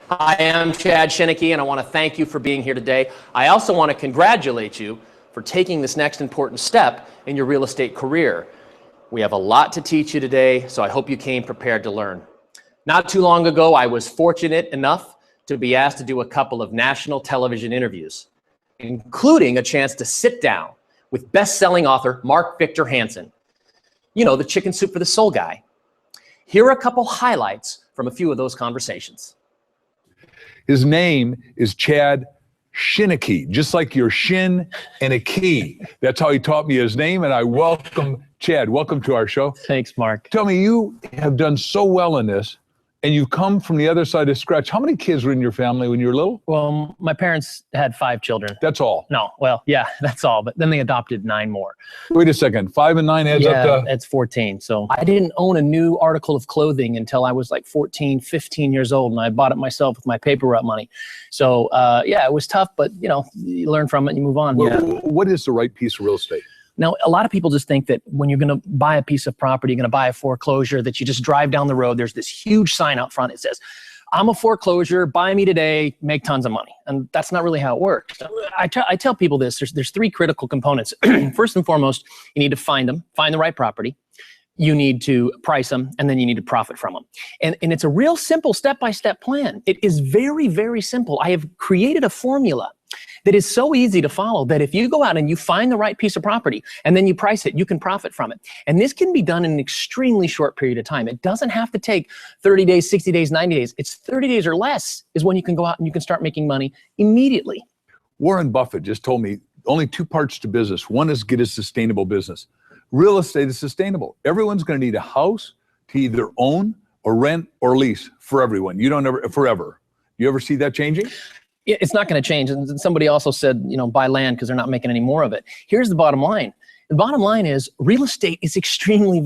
I am Chad Chiniquy, and I want to thank you for being here today. I also want to congratulate you for taking this next important step in your real estate career. We have a lot to teach you today, so I hope you came prepared to learn. Not too long ago, I was fortunate enough to be asked to do a couple of national television interviews, including a chance to sit down with best-selling author Mark Victor Hansen. You know, the Chicken Soup for the Soul guy. Here are a couple highlights from a few of those conversations. His name is Chad Chiniquy, just like your shin and a key. That's how he taught me his name, and I welcome Chad. Welcome to our show. Thanks, Mark. Tell me, you have done so well in this, and you've come from the other side of scratch. How many kids were in your family when you were little? Well, my parents had 5 children. That's all? No, well, yeah, that's all. But then they adopted 9 more. Wait a second. 5 and 9 adds up to... Yeah, it's 14. So I didn't own a new article of clothing until I was like 14, 15 years old, and I bought it myself with my paper route money. So, yeah, it was tough, but, you know, you learn from it and you move on. Well, yeah. What is the right piece of real estate? Now, a lot of people just think that when you're going to buy a piece of property, you're going to buy a foreclosure, that you just drive down the road. There's this huge sign out front. It says, I'm a foreclosure, buy me today, make tons of money. And that's not really how it works. I tell people this, there's 3 critical components. First and foremost, you need to find them, find the right property. You need to price them, and then you need to profit from them. And it's a real simple step-by-step plan. It is very, very simple. I have created a formula that is so easy to follow that if you go out and you find the right piece of property and then you price it, you can profit from it. And this can be done in an extremely short period of time. It doesn't have to take 30 days, 60 days, 90 days. It's 30 days or less is when you can go out and you can start making money immediately. Warren Buffett just told me only 2 parts to business. One is get a sustainable business. Real estate is sustainable. Everyone's going to need a house to either own or rent or lease for everyone. You don't ever, forever. You ever see that changing? It's not going to change. And somebody also said, you know, buy land because they're not making any more of it. Here's the bottom line. The bottom line is real estate is extremely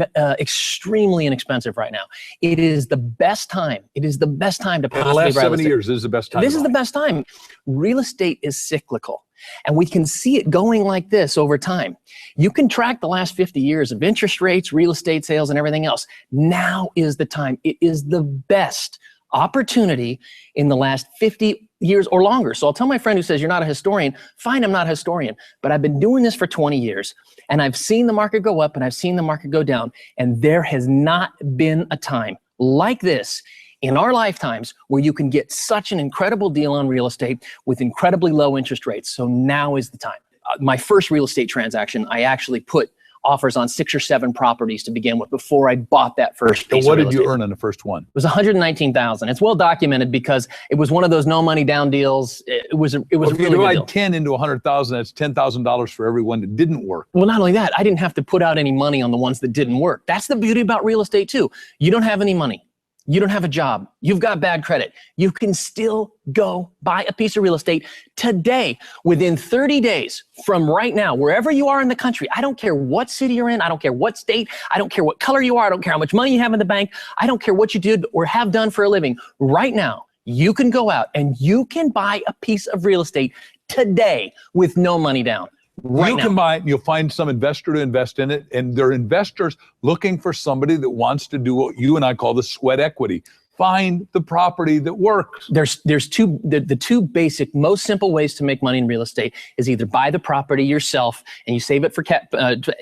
inexpensive right now. It is the best time. It is the best time to possibly buy real estate. The last 70 years, this is the best time. This is the best time. Real estate is cyclical. And we can see it going like this over time. You can track the last 50 years of interest rates, real estate sales, and everything else. Now is the time. It is the best opportunity in the last 50 years or longer. So I'll tell my friend who says, you're not a historian, fine, I'm not a historian, but I've been doing this for 20 years and I've seen the market go up and I've seen the market go down. And there has not been a time like this in our lifetimes where you can get such an incredible deal on real estate with incredibly low interest rates. So now is the time. My first real estate transaction, I actually put offers on 6 or 7 properties to begin with before I bought that first piece. So what of real did you estate. earn on the first one? It was $119,000. It's well documented because it was one of those no money down deals. It was Well, a if really you good divide deal. 10 into 100,000, that's $10,000 for everyone that didn't work. Well, not only that, I didn't have to put out any money on the ones that didn't work. That's the beauty about real estate too. You don't have any money. You don't have a job. You've got bad credit. You can still go buy a piece of real estate today within 30 days from right now, wherever you are in the country. I don't care what city you're in. I don't care what state. I don't care what color you are. I don't care how much money you have in the bank. I don't care what you did or have done for a living. Right now, you can go out and you can buy a piece of real estate today with no money down. Right now. Can buy it, you'll find some investor to invest in it, and they're investors looking for somebody that wants to do what you and I call the sweat equity. Find the property that works. There's the 2 basic, most simple ways to make money in real estate is either buy the property yourself and you save it for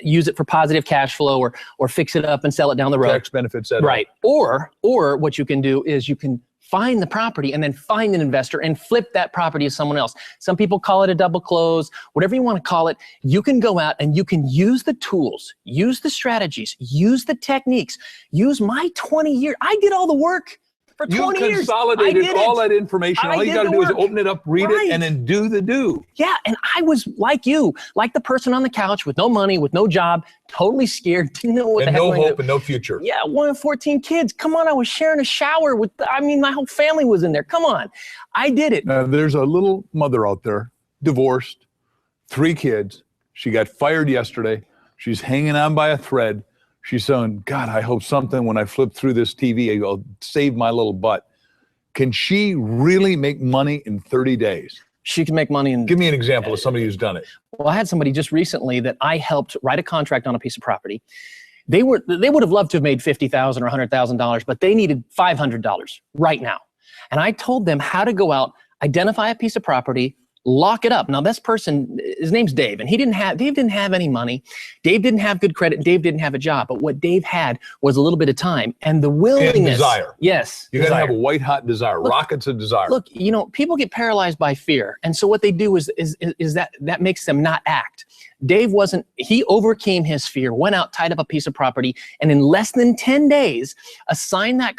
use it for positive cash flow, or fix it up and sell it down the road. Tax benefits. Right. Or what you can do is you can find the property and then find an investor and flip that property to someone else. Some people call it a double close, whatever you want to call it. You can go out and you can use the tools, use the strategies, use the techniques, use my 20 years. I did all the work for 20 years. You consolidated all that information. All you got to do is open it up, read it, and then do the do. Yeah, and I was like you, like the person on the couch with no money, with no job, totally scared, didn't know what the heck. And no hope and no future. Yeah, 1 of 14 kids. Come on, I was sharing a shower with, my whole family was in there. Come on, I did it. There's a little mother out there, divorced, 3 kids. She got fired yesterday. She's hanging on by a thread. She's saying, God, I hope something when I flip through this TV, I'll save my little butt. Can she really make money in 30 days? She can make money in... Give me an example of somebody who's done it. Well, I had somebody just recently that I helped write a contract on a piece of property. They would have loved to have made $50,000 or $100,000, but they needed $500 right now. And I told them how to go out, identify a piece of property, lock it up. Now this person, his name's Dave, and Dave didn't have any money. Dave didn't have good credit. Dave didn't have a job. But what Dave had was a little bit of time and the willingness. And desire. Yes. You got to have a white hot desire. Look, rockets of desire. Look, people get paralyzed by fear. And so what they do is that makes them not act. Dave he overcame his fear, went out, tied up a piece of property, and in less than 10 days, assigned that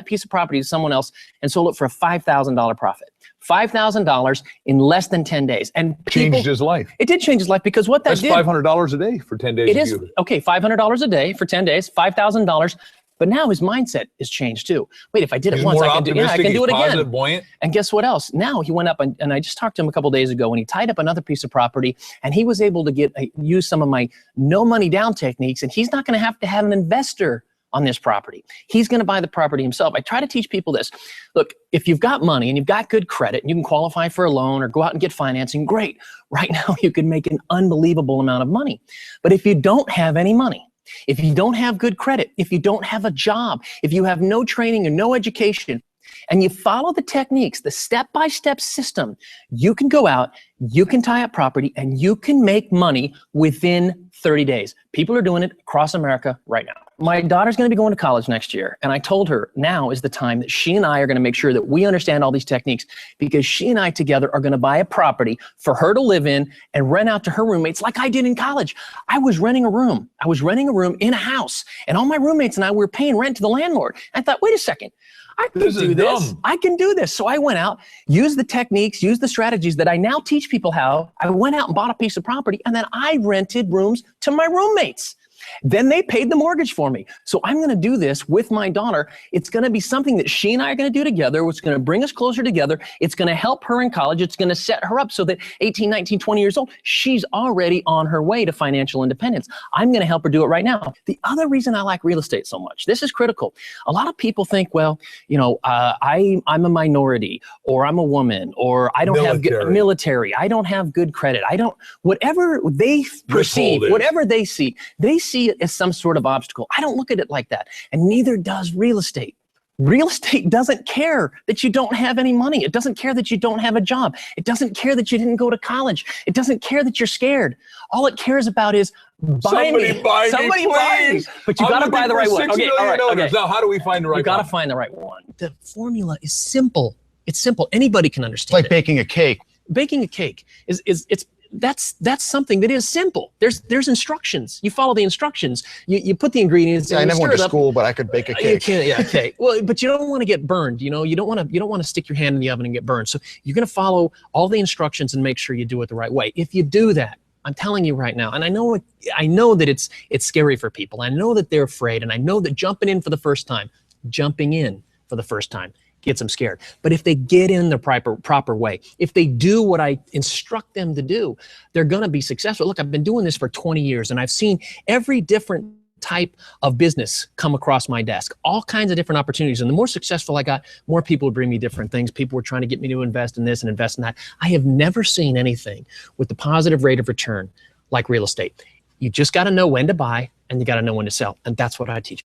piece of property to someone else and sold it for a $5,000 profit. $5,000 in less than 10 days. And changed his life. It did change his life because what that did. That's $500 a day for 10 days. It is, okay, $500 a day for 10 days, $5,000. But now his mindset is changed too. Wait, if I did it once, I can do it again. Buoyant. And guess what else? Now he went up and I just talked to him a couple days ago and he tied up another piece of property and he was able to use some of my no money down techniques, and he's not going to have an investor on this property. He's going to buy the property himself. I try to teach people this. Look, if you've got money and you've got good credit and you can qualify for a loan or go out and get financing, great. Right now you can make an unbelievable amount of money. But if you don't have any money, if you don't have good credit, if you don't have a job, if you have no training or no education, and you follow the techniques, the step-by-step system, you can go out, you can tie up property, and you can make money within 30 days. People are doing it across America right now. My daughter's going to be going to college next year, and I told her now is the time that she and I are going to make sure that we understand all these techniques, because she and I together are going to buy a property for her to live in and rent out to her roommates like I did in college. I was renting a room. I was renting a room in a house, and all my roommates and I were paying rent to the landlord. I thought, wait a second. I can do this. I can do this. So I went out, used the techniques, used the strategies that I now teach people how. I went out and bought a piece of property, and then I rented rooms to my roommates. Then they paid the mortgage for me. So I'm going to do this with my daughter. It's going to be something that she and I are going to do together. It's going to bring us closer together. It's going to help her in college. It's going to set her up so that 18, 19, 20 years old, she's already on her way to financial independence. I'm going to help her do it right now. The other reason I like real estate so much, this is critical. A lot of people think, well, I'm a minority, or I'm a woman, or I don't have military. I don't have good credit. Whatever they perceive, whatever they see it as some sort of obstacle. I don't look at it like that. And neither does real estate. Real estate doesn't care that you don't have any money. It doesn't care that you don't have a job. It doesn't care that you didn't go to college. It doesn't care that you're scared. All it cares about is somebody buy me. But you got to buy the right one. Okay, all right. Okay. Now, how do we find the right one? You got to find the right one. The formula is simple. It's simple. Anybody can understand. It's like baking a cake. Baking a cake that's something that is simple. There's instructions. You follow the instructions. You put the ingredients. Yeah, I never went to school, but I could bake a cake. Okay. Well, but you don't want to get burned. You don't want to stick your hand in the oven and get burned. So you're going to follow all the instructions and make sure you do it the right way. If you do that, I'm telling you right now, and I know that it's scary for people. I know that they're afraid, and I know that jumping in for the first time gets them scared. But if they get in the proper way, if they do what I instruct them to do, they're going to be successful. Look, I've been doing this for 20 years, and I've seen every different type of business come across my desk, all kinds of different opportunities. And the more successful I got, more people would bring me different things. People were trying to get me to invest in this and invest in that. I have never seen anything with the positive rate of return like real estate. You just got to know when to buy, and you got to know when to sell. And that's what I teach.